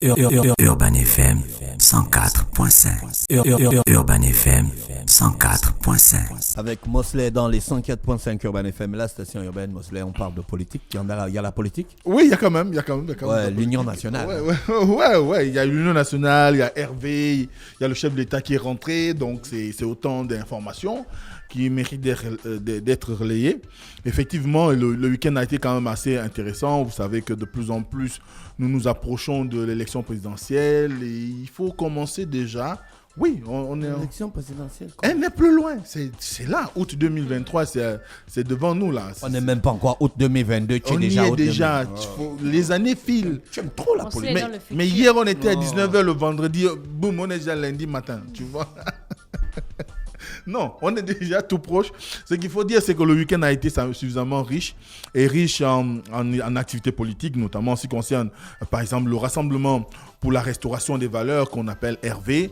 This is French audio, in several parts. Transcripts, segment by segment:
Urban FM 104.5. Urban FM 104.5. Avec Mosley dans les 104.5 Urban FM, la station urbaine Mosley, on parle de politique. Il y a la politique. Oui, il y a quand même. Ouais, l'Union nationale. Ouais. Il y a l'Union nationale, il y a Hervé, il y a le chef de l'État qui est rentré. Donc, c'est autant d'informations qui méritent d'être relayées. Effectivement, le week-end a été quand même assez intéressant. Vous savez que de plus en plus, nous nous approchons de l'élection présidentielle et il faut commencer déjà. Oui, on est... L'élection présidentielle. Elle n'est plus loin. C'est là, août 2023, c'est devant nous là. On n'est même pas encore août 2022. On y est déjà. Les années filent. Tu aimes trop la politique. Mais hier, on était à 19h le vendredi. Boum, on est déjà lundi matin. Tu vois. Non, on est déjà tout proche. Ce qu'il faut dire, c'est que le week-end a été suffisamment riche en activités politiques, notamment en ce qui concerne, par exemple, le Rassemblement pour la restauration des valeurs qu'on appelle RV,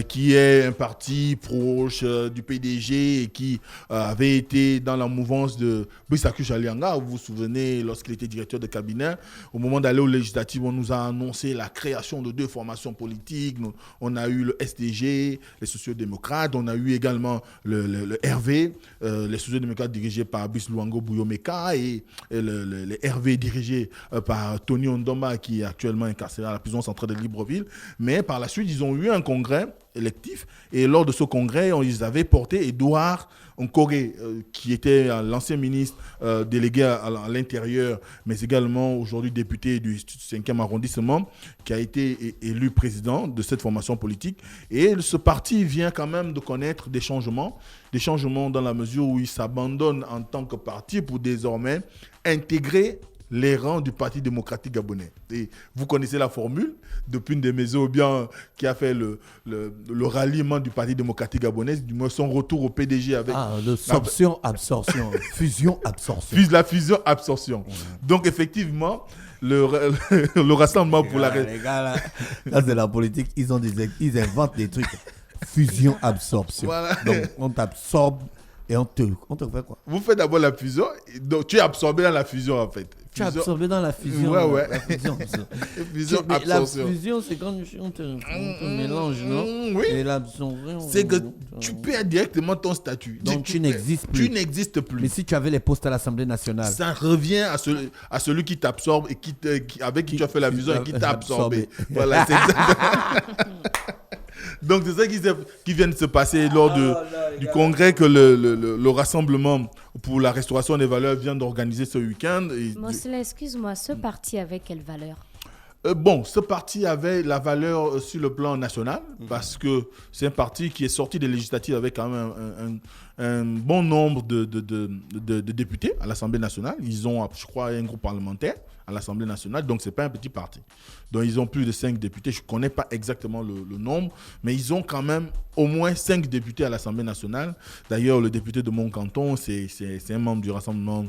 qui est un parti proche du PDG et qui avait été dans la mouvance de Brice Akujalianga. Vous vous souvenez, lorsqu'il était directeur de cabinet, au moment d'aller aux législatives, on nous a annoncé la création de 2 formations politiques. On a eu le SDG, les sociodémocrates, on a eu également le RV, les sociodémocrates dirigés par Brice Luango Bouyomeka et les RV dirigés par Tony Ondomba, qui est actuellement incarcéré à la prison centrale de Libreville. Mais par la suite, ils ont eu un congrès électif et lors de ce congrès, ils avaient porté Edouard Nkoré, qui était l'ancien ministre délégué à l'intérieur, mais également aujourd'hui député du 5e arrondissement, qui a été élu président de cette formation politique. Et ce parti vient quand même de connaître des changements dans la mesure où il s'abandonne en tant que parti pour désormais intégrer les rangs du Parti démocratique gabonais. Et vous connaissez la formule de Pune de Mezo, bien qui a fait le ralliement du Parti démocratique gabonais, du moins son retour au PDG avec... Absorption. Fusion-absorption. La fusion-absorption. Donc effectivement, le rassemblement pour la... Les gars, là c'est la politique, ils inventent des trucs. Fusion-absorption. Voilà. Donc on t'absorbe et on te fait quoi? Vous faites d'abord la fusion, donc tu es absorbé dans la fusion en fait. Tu es absorbé dans la fusion. Ouais. La fusion. La fusion, c'est quand on te mélange, non? Oui. Et l'absorption. C'est que tu perds directement ton statut. Donc tu n'existes plus. Tu n'existes plus. Mais si tu avais les postes à l'Assemblée nationale. Ça revient à celui qui t'absorbe et avec qui tu as fait la fusion et qui t'a absorbé. Voilà, c'est exactement. Donc c'est ça qui vient de se passer lors du congrès que le Rassemblement pour la restauration des valeurs vient d'organiser ce week-end. Mosley, excuse-moi, ce parti avait quelle valeur? Ce parti avait la valeur sur le plan national parce que c'est un parti qui est sorti des législatives avec quand même un bon nombre de députés à l'Assemblée nationale. Ils ont, je crois, un groupe parlementaire à l'Assemblée nationale, donc ce n'est pas un petit parti. Donc ils ont plus de 5 députés, je ne connais pas exactement le nombre, mais ils ont quand même au moins 5 députés à l'Assemblée nationale. D'ailleurs, le député de mon canton, c'est un membre du Rassemblement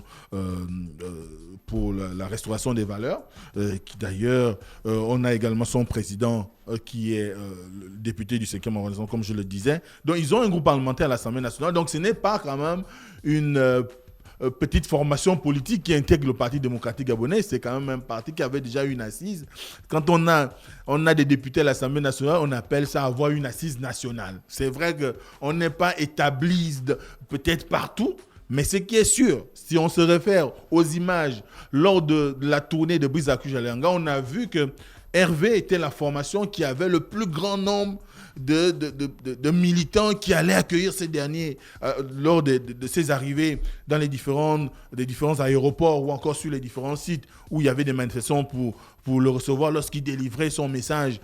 pour la restauration des valeurs, qui d'ailleurs, on a également son président qui est le député du 5e arrondissement, comme je le disais. Donc ils ont un groupe parlementaire à l'Assemblée nationale, donc ce n'est pas quand même une... petite formation politique qui intègre le Parti démocratique gabonais. C'est quand même un parti qui avait déjà une assise. Quand on a des députés à l'Assemblée nationale, on appelle ça avoir une assise nationale. C'est vrai qu'on n'est pas établi peut-être partout, mais ce qui est sûr, si on se réfère aux images lors de la tournée de Brice Akujalianga, on a vu que Hervé était la formation qui avait le plus grand nombre de militants qui allaient accueillir ces derniers lors de ces arrivées dans les différents aéroports ou encore sur les différents sites où il y avait des manifestations pour le recevoir lorsqu'il délivrait son message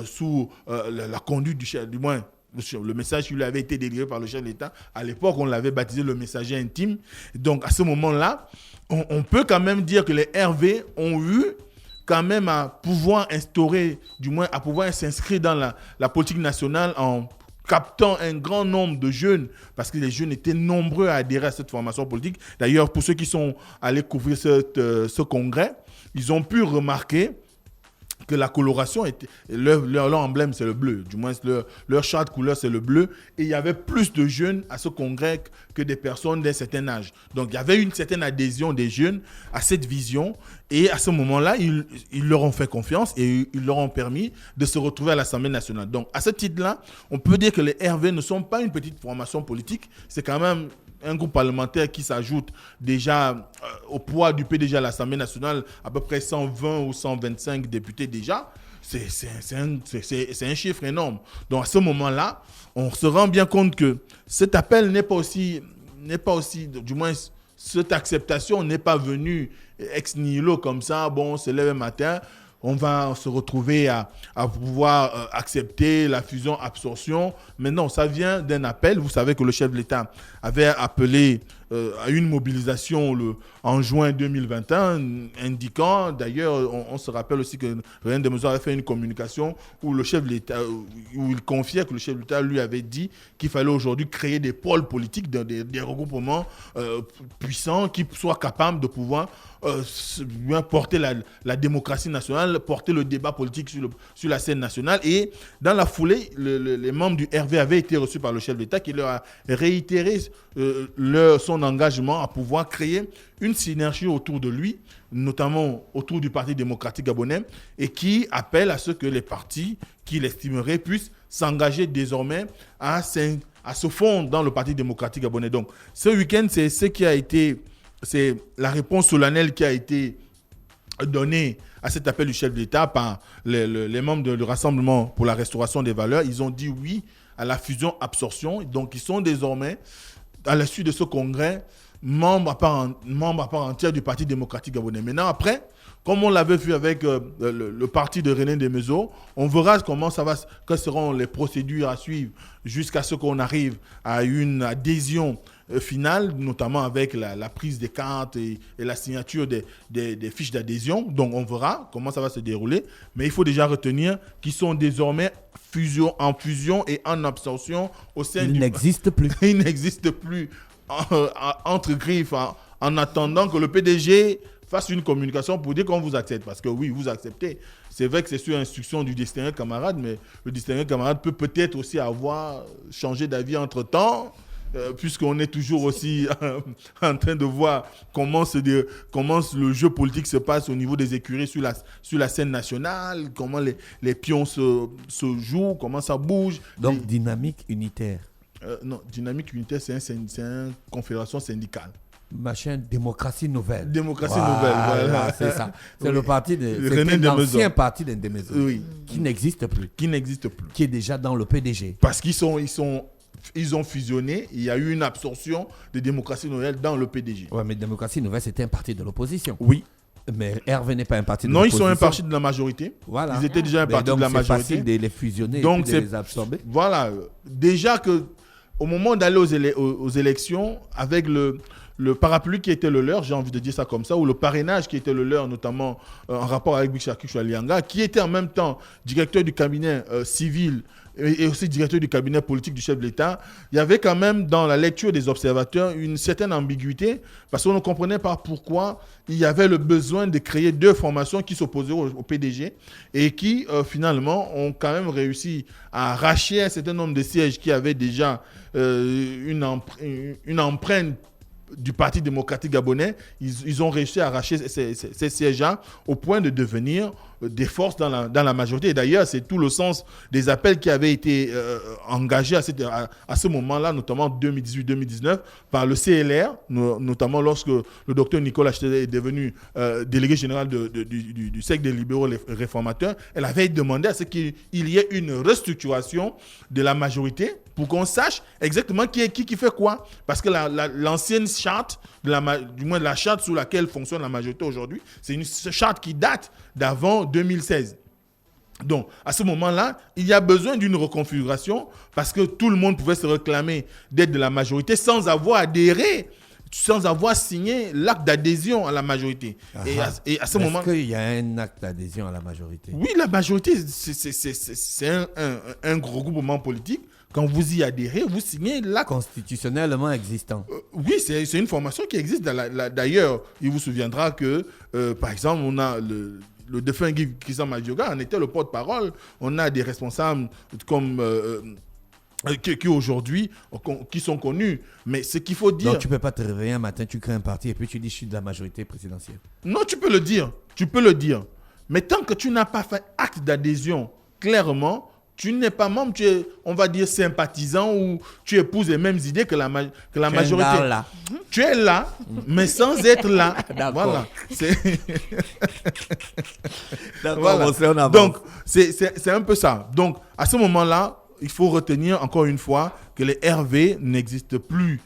sous la conduite du chef, du moins le message qui lui avait été délivré par le chef de l'État. À l'époque, on l'avait baptisé le messager intime. Donc à ce moment-là, on peut quand même dire que les RV ont eu quand même à pouvoir instaurer, du moins à pouvoir s'inscrire dans la politique nationale en captant un grand nombre de jeunes, parce que les jeunes étaient nombreux à adhérer à cette formation politique. D'ailleurs, pour ceux qui sont allés couvrir ce congrès, ils ont pu remarquer que la coloration était leur emblème c'est le bleu, du moins leur charte couleur c'est le bleu, et il y avait plus de jeunes à ce congrès que des personnes d'un certain âge. Donc il y avait une certaine adhésion des jeunes à cette vision, et à ce moment-là ils leur ont fait confiance et ils leur ont permis de se retrouver à l'Assemblée nationale. Donc à ce titre-là, on peut dire que les RV ne sont pas une petite formation politique, c'est quand même un groupe parlementaire qui s'ajoute déjà au poids du PDG à l'Assemblée nationale, à peu près 120 ou 125 députés déjà. C'est un chiffre énorme. Donc à ce moment-là, on se rend bien compte que cet appel n'est pas aussi, du moins cette acceptation n'est pas venue ex nihilo comme ça, bon, on se lève un matin, on va se retrouver à pouvoir accepter la fusion-absorption. Mais non, ça vient d'un appel. Vous savez que le chef de l'État avait appelé à une mobilisation en juin 2021, indiquant, d'ailleurs, on se rappelle aussi que René Desmaisons avait fait une communication où le chef de l'État, où il confiait que le chef de l'État lui avait dit qu'il fallait aujourd'hui créer des pôles politiques, des regroupements puissants qui soient capables de pouvoir porter la démocratie nationale, porter le débat politique sur la scène nationale. Et dans la foulée, les membres du RV avaient été reçus par le chef de l'État qui leur a réitéré son engagement à pouvoir créer une synergie autour de lui, notamment autour du Parti démocratique gabonais, et qui appelle à ce que les partis qu'il estimerait puissent s'engager désormais à se fondre dans le Parti démocratique gabonais. Donc ce week-end, c'est la réponse solennelle qui a été donnée à cet appel du chef de l'État par les membres du Rassemblement pour la restauration des valeurs. Ils ont dit oui à la fusion-absorption. Donc, ils sont désormais, à la suite de ce congrès, membres à part entière du Parti démocratique gabonais. Maintenant, après, comme on l'avait vu avec le parti de René Desmaisons, on verra quelles seront les procédures à suivre jusqu'à ce qu'on arrive à une adhésion finale, notamment avec la prise des cartes et la signature des fiches d'adhésion. Donc on verra comment ça va se dérouler. Mais il faut déjà retenir qu'ils sont désormais en fusion et en absorption au sein Il n'existe plus. Il n'existe plus entre griffes en attendant que le PDG fasse une communication pour dire qu'on vous accepte. Parce que oui, vous acceptez. C'est vrai que c'est sur instruction du distingué camarade, mais le distingué camarade peut peut-être aussi avoir changé d'avis entre-temps, puisqu'on est toujours aussi en train de voir comment le jeu politique se passe au niveau des écuries sur la scène nationale, comment les pions se jouent, comment ça bouge. Donc, dynamique unitaire. Non, dynamique unitaire, c'est une confédération syndicale. Machin, démocratie nouvelle. Démocratie nouvelle, voilà. C'est ça. C'est oui. Le parti c'est l'ancien parti de Desmaisons, oui. Qui n'existe plus. Qui est déjà dans le PDG. Parce qu'ils ont fusionné, il y a eu une absorption de démocratie nouvelle dans le PDG. Oui, mais démocratie nouvelle, c'était un parti de l'opposition. Oui. Mais RV n'est pas un parti de l'opposition. Non, ils sont un parti de la majorité. Voilà. Ils étaient déjà un parti de la majorité. Donc, c'est facile de les fusionner donc, et de les absorber. Voilà. Déjà qu'au moment d'aller aux élections, avec le parapluie qui était le leur, j'ai envie de dire ça comme ça, ou le parrainage qui était le leur, notamment en rapport avec Bixaki Choualianga, qui était en même temps directeur du cabinet civil et aussi directeur du cabinet politique du chef de l'État, il y avait quand même dans la lecture des observateurs une certaine ambiguïté, parce qu'on ne comprenait pas pourquoi il y avait le besoin de créer deux formations qui s'opposaient au PDG et qui finalement ont quand même réussi à arracher un certain nombre de sièges qui avaient déjà une empreinte du Parti démocratique gabonais. Ils ont réussi à arracher ces sièges-là au point de devenir des forces dans la majorité. Et d'ailleurs, c'est tout le sens des appels qui avaient été engagés à ce moment-là, notamment 2018-2019, par le CLR, notamment lorsque le docteur Nicolas Chedé est devenu délégué général du cercle des libéraux réformateurs. Elle avait demandé à ce qu'il y ait une restructuration de la majorité pour qu'on sache exactement qui fait quoi. Parce que l'ancienne charte, du moins la charte sous laquelle fonctionne la majorité aujourd'hui, c'est une charte qui date d'avant 2016. Donc, à ce moment-là, il y a besoin d'une reconfiguration parce que tout le monde pouvait se réclamer d'être de la majorité sans avoir adhéré, sans avoir signé l'acte d'adhésion à la majorité. Et à ce moment... Est-ce qu'il y a un acte d'adhésion à la majorité? Oui, la majorité, c'est un regroupement politique. Quand vous y adhérez, vous signez l'acte constitutionnellement existant. Oui, c'est une formation qui existe. D'ailleurs, il vous souviendra que, par exemple, on a le défunt Guy Christian Madioga en était le porte-parole. On a des responsables comme qui aujourd'hui qui sont connus. Mais ce qu'il faut dire... Donc tu ne peux pas te réveiller un matin, tu crées un parti et puis tu dis je suis de la majorité présidentielle. Non, tu peux le dire. Mais tant que tu n'as pas fait acte d'adhésion clairement, tu n'es pas membre, tu es, on va dire, sympathisant ou tu épouses les mêmes idées que la majorité. Là. Tu es là, mais sans être là. D'accord. Voilà. D'accord, Voilà. on avance. Donc, c'est un peu ça. Donc, à ce moment-là, il faut retenir encore une fois que les RV n'existent plus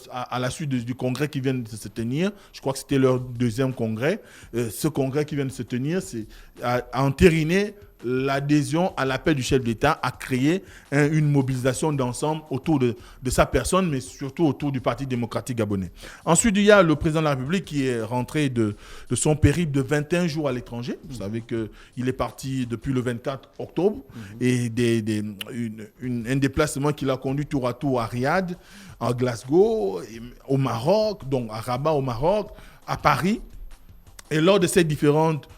à la suite du congrès qui vient de se tenir. Je crois que c'était leur deuxième congrès. Ce congrès qui vient de se tenir, c'est à entériner l'adhésion à l'appel du chef d'État, a créé une mobilisation d'ensemble autour de sa personne, mais surtout autour du Parti démocratique gabonais. Ensuite, il y a le président de la République qui est rentré de son périple de 21 jours à l'étranger. Vous savez qu'il est parti depuis le 24 octobre et un déplacement qui l'a conduit tour à tour à Riyad, à Glasgow, au Maroc, donc à Rabat au Maroc, à Paris. Et lors de ces différentes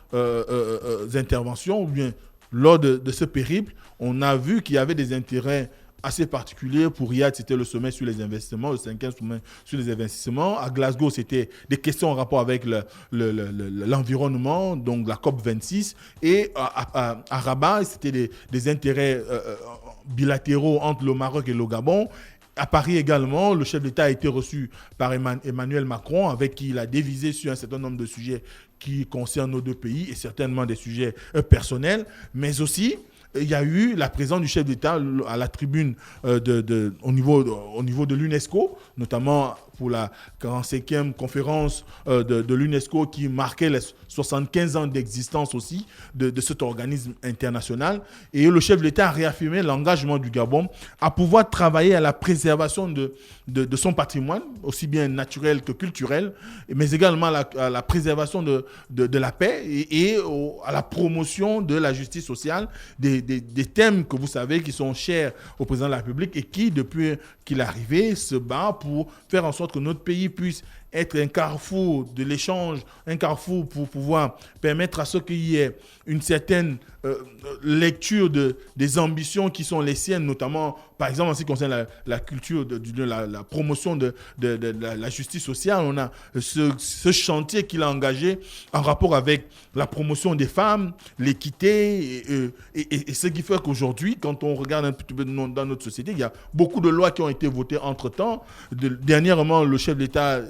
interventions, ou bien lors de ce périple, on a vu qu'il y avait des intérêts assez particuliers. Pour Riyad, c'était le sommet sur les investissements, le 5e sommet sur les investissements. À Glasgow, c'était des questions en rapport avec l'environnement, donc la COP26. Et à Rabat, c'était des intérêts bilatéraux entre le Maroc et le Gabon. À Paris également, le chef d'État a été reçu par Emmanuel Macron, avec qui il a dévisé sur un certain nombre de sujets qui concernent nos deux pays et certainement des sujets personnels, mais aussi il y a eu la présence du chef d'État à la tribune au niveau de l'UNESCO, notamment pour la 45e conférence de l'UNESCO qui marquait les 75 ans d'existence aussi de cet organisme international. Et le chef de l'État a réaffirmé l'engagement du Gabon à pouvoir travailler à la préservation de son patrimoine, aussi bien naturel que culturel, mais également à la préservation de la paix et à la promotion de la justice sociale, des thèmes que vous savez qui sont chers au président de la République et qui, depuis qu'il est arrivé, se bat pour faire en sorte que notre pays puisse être un carrefour de l'échange, un carrefour pour pouvoir permettre à ceux qu'il y ait une certaine lecture des ambitions qui sont les siennes, notamment, par exemple, en ce qui concerne la culture, la promotion de la justice sociale. On a ce chantier qu'il a engagé en rapport avec la promotion des femmes, l'équité, et ce qui fait qu'aujourd'hui, quand on regarde un petit peu dans notre société, il y a beaucoup de lois qui ont été votées entre-temps. Dernièrement, le chef de l'État...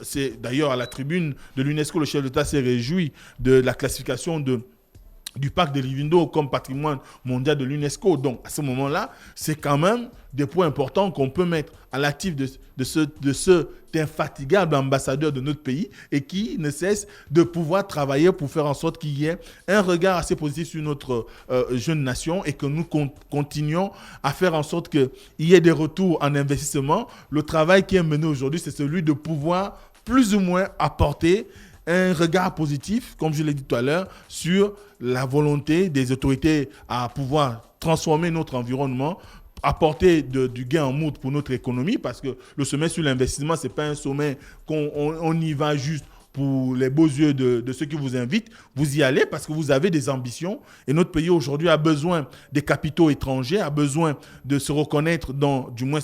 C'est d'ailleurs à la tribune de l'UNESCO, le chef d'État s'est réjoui de la classification du parc de Livindo comme patrimoine mondial de l'UNESCO. Donc, à ce moment-là, c'est quand même des points importants qu'on peut mettre à l'actif de cet infatigable ambassadeur de notre pays et qui ne cesse de pouvoir travailler pour faire en sorte qu'il y ait un regard assez positif sur notre jeune nation et que nous continuions à faire en sorte qu'il y ait des retours en investissement. Le travail qui est mené aujourd'hui, c'est celui de pouvoir plus ou moins apporter un regard positif, comme je l'ai dit tout à l'heure, sur la volonté des autorités à pouvoir transformer notre environnement, apporter du gain en moute pour notre économie, parce que le sommet sur l'investissement, ce n'est pas un sommet qu'on y va juste pour les beaux yeux de ceux qui vous invitent. Vous y allez parce que vous avez des ambitions et notre pays aujourd'hui a besoin des capitaux étrangers, a besoin de se reconnaître, du moins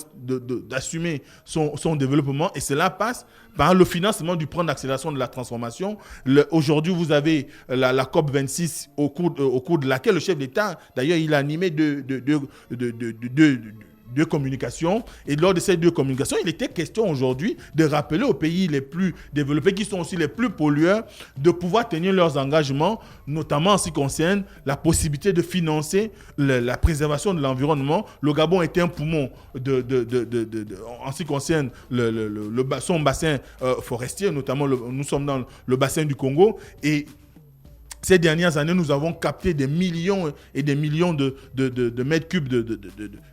d'assumer son développement, et cela passe par le financement du plan d'accélération de la transformation. Aujourd'hui, vous avez la COP26 au cours de laquelle le chef d'État, d'ailleurs, il a animé deux communications, et lors de ces deux communications, il était question aujourd'hui de rappeler aux pays les plus développés, qui sont aussi les plus pollueurs, de pouvoir tenir leurs engagements, notamment en ce qui concerne la possibilité de financer la préservation de l'environnement. Le Gabon est un poumon en ce qui concerne son bassin forestier, notamment nous sommes dans le bassin du Congo, et ces dernières années, nous avons capté des millions et des millions de mètres cubes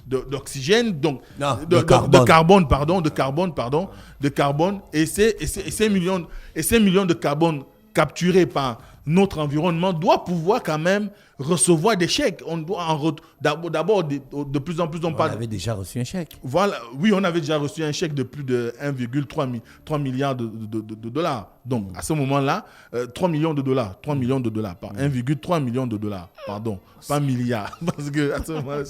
d'oxygène, donc de carbone, et ces millions de carbone capturés par notre environnement doit pouvoir quand même recevoir des chèques. On doit d'abord de plus en plus On avait déjà reçu un chèque. Voilà, oui, on avait déjà reçu un chèque de plus de 1,3 milliard de dollars. Donc, à ce moment-là, 3 millions de dollars, 1,3 million de dollars, pardon, pas milliards, parce que à ce moment-là,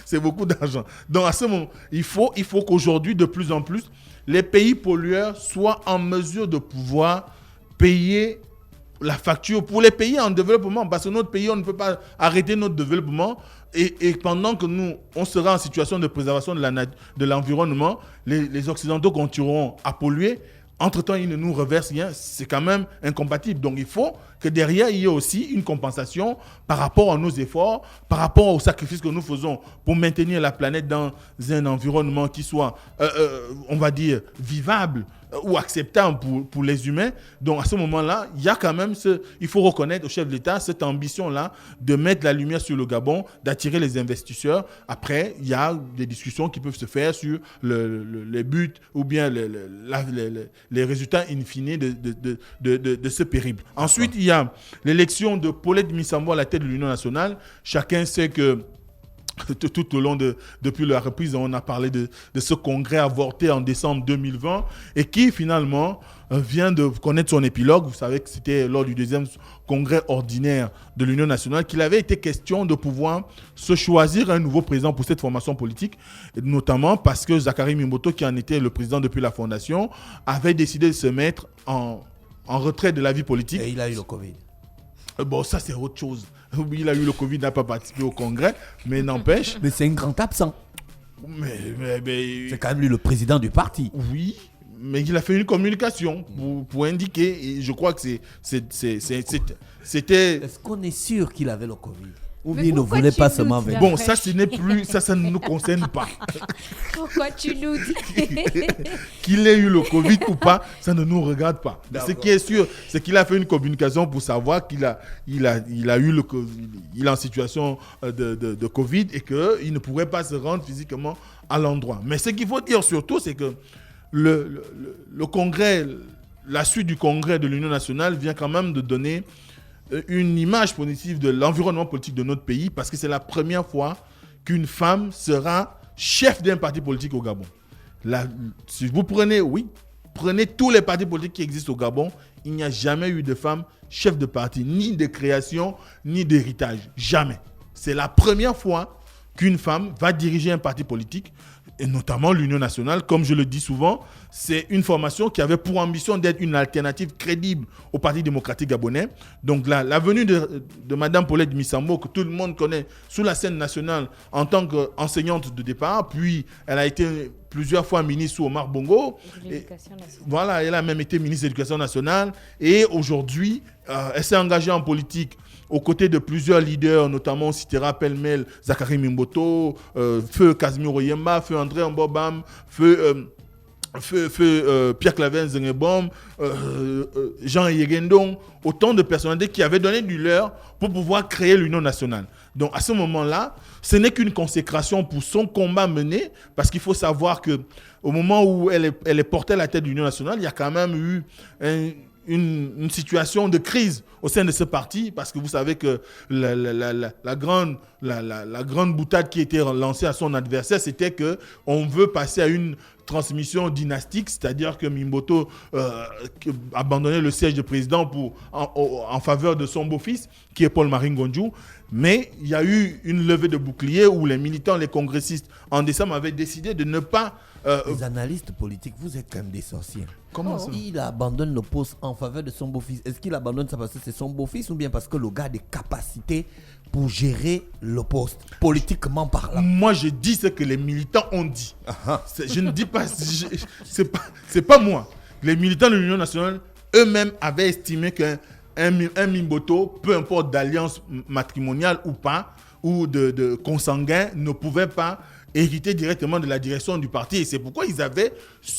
c'est beaucoup d'argent. Donc, à ce moment, il faut qu'aujourd'hui, de plus en plus, les pays pollueurs soient en mesure de pouvoir payer la facture pour les pays en développement, parce que notre pays, on ne peut pas arrêter notre développement et pendant que nous, on sera en situation de préservation de l'environnement, les Occidentaux continueront à polluer. Entre-temps, ils ne nous reversent rien. C'est quand même incompatible. Donc, il faut que derrière, il y ait aussi une compensation par rapport à nos efforts, par rapport aux sacrifices que nous faisons pour maintenir la planète dans un environnement qui soit, on va dire, vivable ou acceptable pour les humains. Donc, à ce moment-là, il y a quand même il faut reconnaître au chef de l'État cette ambition-là de mettre la lumière sur le Gabon, d'attirer les investisseurs. Après, il y a des discussions qui peuvent se faire sur les buts ou bien les résultats in fine de ce périple. Ensuite, il y a l'élection de Paulette Misambo à la tête de l'Union nationale. Chacun sait que tout au long depuis la reprise, on a parlé de ce congrès avorté en décembre 2020 et qui finalement vient de connaître son épilogue. Vous savez que c'était lors du deuxième congrès ordinaire de l'Union nationale qu'il avait été question de pouvoir se choisir un nouveau président pour cette formation politique, notamment parce que Zachary Mimboto, qui en était le président depuis la fondation, avait décidé de se mettre en retrait de la vie politique. Et il a eu le Covid. Bon, ça c'est autre chose. Il a eu le Covid, n'a pas participé au congrès, mais n'empêche. Mais c'est un grand absent. Mais c'est quand même lui le président du parti. Oui, mais il a fait une communication pour indiquer, et je crois que c'était... Est-ce qu'on est sûr qu'il avait le Covid? Ou Mais bien il ne voulait pas seulement venir? Bon, ça ce n'est plus, ça ne nous concerne pas. Pourquoi tu nous dis? Qu'il ait eu le Covid ou pas, ça ne nous regarde pas. Ce qui est sûr, c'est qu'il a fait une communication pour savoir qu'il a eu le Covid, il est en situation de Covid et qu'il ne pourrait pas se rendre physiquement à l'endroit. Mais ce qu'il faut dire surtout, c'est que le congrès, la suite du congrès de l'Union nationale vient quand même de donner une image positive de l'environnement politique de notre pays, parce que c'est la première fois qu'une femme sera chef d'un parti politique au Gabon. Si vous prenez tous les partis politiques qui existent au Gabon, il n'y a jamais eu de femme chef de parti, ni de création, ni d'héritage. Jamais. C'est la première fois qu'une femme va diriger un parti politique, et notamment l'Union nationale. Comme je le dis souvent, c'est une formation qui avait pour ambition d'être une alternative crédible au Parti démocratique gabonais. Donc la venue de Mme Paulette Misambo, que tout le monde connaît sous la scène nationale en tant qu'enseignante de départ, puis elle a été plusieurs fois ministre sous Omar Bongo. Voilà, elle a même été ministre de l'Éducation nationale. Et aujourd'hui, elle s'est engagée en politique aux côtés de plusieurs leaders, notamment on citera pêle-mêle Zachary Mimboto, Feu Casimiro Yemba, Feu André Mbobam, Feu Pierre Claver Zengebom, Jean Yegendong, autant de personnalités qui avaient donné du leur pour pouvoir créer l'Union nationale. Donc à ce moment-là, ce n'est qu'une consécration pour son combat mené, parce qu'il faut savoir qu'au moment où elle est portée à la tête de l'Union nationale, il y a quand même eu une situation de crise au sein de ce parti, parce que vous savez que la grande boutade qui était lancée à son adversaire, c'était qu'on veut passer à une transmission dynastique, c'est-à-dire que Mimboto abandonnait le siège de président en faveur de son beau-fils, qui est Paul-Marie Ngonjou. Mais il y a eu une levée de bouclier où les militants, les congressistes, en décembre, avaient décidé de ne pas... Les analystes politiques, vous êtes quand même des sorciers. Comment ça? Il abandonne le poste en faveur de son beau-fils. Est-ce qu'il abandonne ça parce que c'est son beau-fils ou bien parce que le gars a des capacités pour gérer le poste, politiquement parlant? Moi, je dis ce que les militants ont dit. Je ne dis pas... c'est pas moi. Les militants de l'Union nationale, eux-mêmes, avaient estimé qu'un Mimboto, peu importe d'alliance matrimoniale ou pas, ou de consanguin, ne pouvait pas hériter directement de la direction du parti. Et c'est pourquoi ils avaient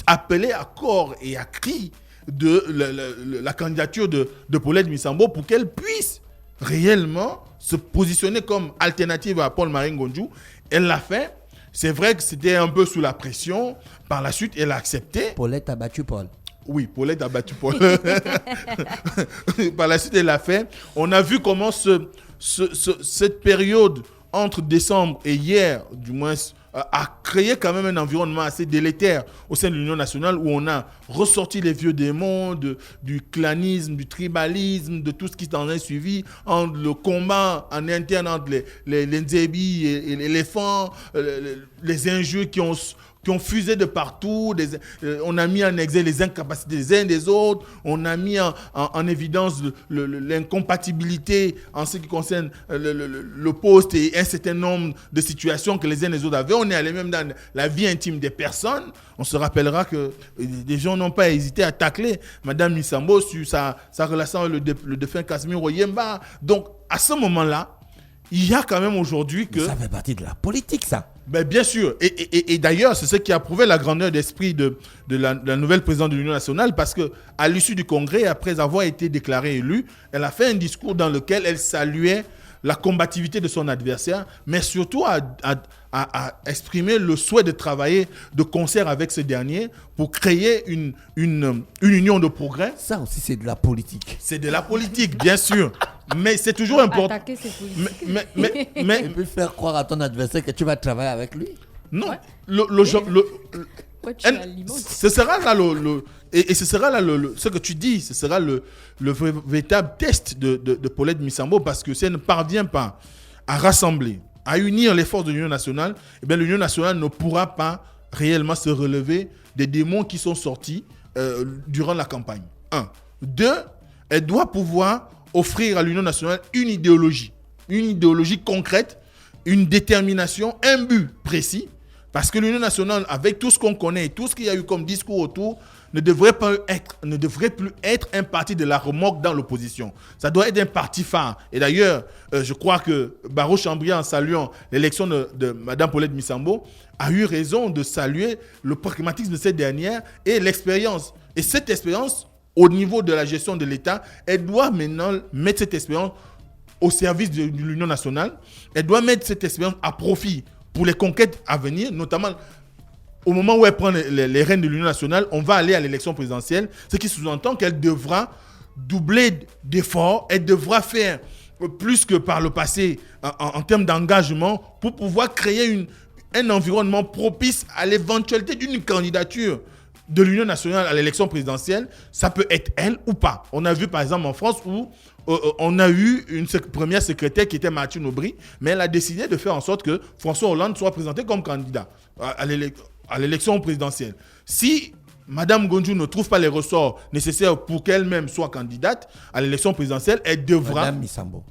appelé à corps et à cri de la candidature de Paulette Misambo pour qu'elle puisse réellement se positionner comme alternative à Paul-Marie Ngonjou. Elle l'a fait. C'est vrai que c'était un peu sous la pression. Par la suite, elle a accepté. Paulette a battu Paul. Oui, Paulette a battu Paul. Par la suite, elle l'a fait. On a vu comment cette période entre décembre et hier, du moins, a créé quand même un environnement assez délétère au sein de l'Union nationale où on a ressorti les vieux démons du clanisme, du tribalisme, de tout ce qui s'en est suivi, entre le combat en interne entre les Nzebi et les éléphants, les injures qui ont fusé de partout, on a mis en exergue les incapacités des uns des autres, on a mis en évidence l'incompatibilité en ce qui concerne le poste et un certain nombre de situations que les uns des autres avaient. On est allé même dans la vie intime des personnes. On se rappellera que des gens n'ont pas hésité à tacler Madame Misambo sur sa relation avec le défunt Casimiro Yemba. Donc, à ce moment-là, il y a quand même aujourd'hui que... Ça fait partie de la politique, ça. Ben bien sûr. Et d'ailleurs, c'est ce qui a prouvé la grandeur d'esprit de la nouvelle présidente de l'Union nationale, parce qu'à l'issue du congrès, après avoir été déclarée élue, elle a fait un discours dans lequel elle saluait la combativité de son adversaire, mais surtout à exprimer le souhait de travailler de concert avec ce dernier pour créer une union de progrès. Ça aussi, c'est de la politique. C'est de la politique, bien sûr. Mais c'est toujours important. Attaquer, c'est politique. Mais Tu peux faire croire à ton adversaire que tu vas travailler avec lui. non, Ouais. Pourquoi tu alimentes? ce sera là et ce sera là ce que tu dis, ce sera le véritable test de Paulette Misambo, parce que si elle ne parvient pas à rassembler, à unir les forces de l'Union nationale, eh bien l'Union nationale ne pourra pas réellement se relever des démons qui sont sortis durant la campagne. 1. 2, elle doit pouvoir offrir à l'Union nationale une idéologie concrète, une détermination, un but précis, parce que l'Union nationale, avec tout ce qu'on connaît et tout ce qu'il y a eu comme discours autour, ne devrait plus être un parti de la remorque dans l'opposition. Ça doit être un parti phare. Et d'ailleurs, je crois que Barreau Chambria, en saluant l'élection de Mme Paulette Misambo, a eu raison de saluer le pragmatisme de cette dernière et l'expérience. Et cette expérience, au niveau de la gestion de l'État, elle doit maintenant mettre cette expérience au service de l'Union nationale. Elle doit mettre cette expérience à profit pour les conquêtes à venir, notamment au moment où elle prend les rênes de l'Union nationale. On va aller à l'élection présidentielle, ce qui sous-entend qu'elle devra doubler d'efforts, elle devra faire plus que par le passé en termes d'engagement pour pouvoir créer un environnement propice à l'éventualité d'une candidature de l'Union nationale à l'élection présidentielle. Ça peut être elle ou pas. On a vu par exemple en France où on a eu une première secrétaire qui était Martine Aubry, mais elle a décidé de faire en sorte que François Hollande soit présenté comme candidat à l'élection présidentielle. Si Madame Gondjou ne trouve pas les ressorts nécessaires pour qu'elle-même soit candidate à l'élection présidentielle, elle devra...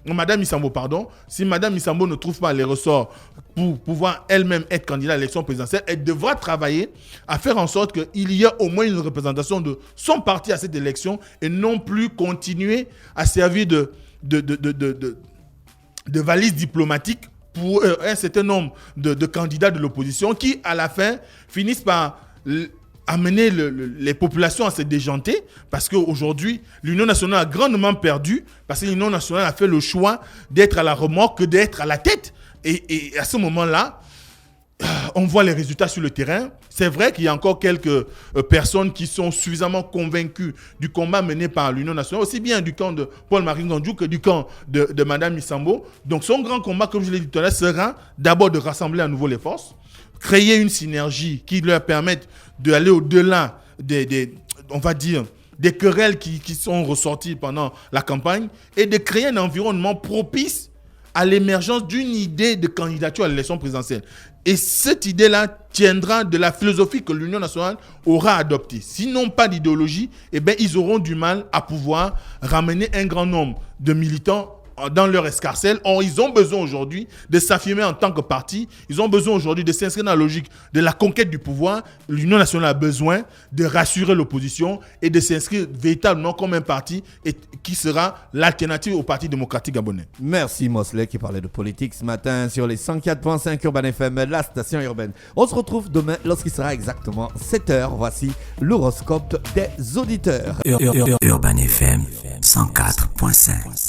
Madame Misambo, pardon. Si Madame Misambo ne trouve pas les ressorts pour pouvoir elle-même être candidate à l'élection présidentielle, elle devra travailler à faire en sorte qu'il y ait au moins une représentation de son parti à cette élection et non plus continuer à servir de valise diplomatique pour un certain nombre de candidats de l'opposition qui, à la fin, finissent par amener les populations à se déjanter, parce qu'aujourd'hui, l'Union nationale a grandement perdu, parce que l'Union nationale a fait le choix d'être à la remorque que d'être à la tête. Et à ce moment-là, on voit les résultats sur le terrain. C'est vrai qu'il y a encore quelques personnes qui sont suffisamment convaincues du combat mené par l'Union nationale, aussi bien du camp de Paul-Marie Ngandjou que du camp de Mme Misambo. Donc son grand combat, comme je l'ai dit tout à l'heure, sera d'abord de rassembler à nouveau les forces, créer une synergie qui leur permette d'aller au-delà on va dire, des querelles qui sont ressorties pendant la campagne, et de créer un environnement propice à l'émergence d'une idée de candidature à l'élection présidentielle. Et cette idée-là tiendra de la philosophie que l'Union nationale aura adoptée. Sinon pas d'idéologie, eh bien, ils auront du mal à pouvoir ramener un grand nombre de militants dans leur escarcelle. Or, ils ont besoin aujourd'hui de s'affirmer en tant que parti. Ils ont besoin aujourd'hui de s'inscrire dans la logique de la conquête du pouvoir. L'Union nationale a besoin de rassurer l'opposition et de s'inscrire véritablement comme un parti qui sera l'alternative au Parti démocratique gabonais. Merci Mosley qui parlait de politique ce matin sur les 104.5 Urban FM, la station urbaine. On se retrouve demain lorsqu'il sera exactement 7h. Voici l'horoscope des auditeurs. Urban FM 104.5.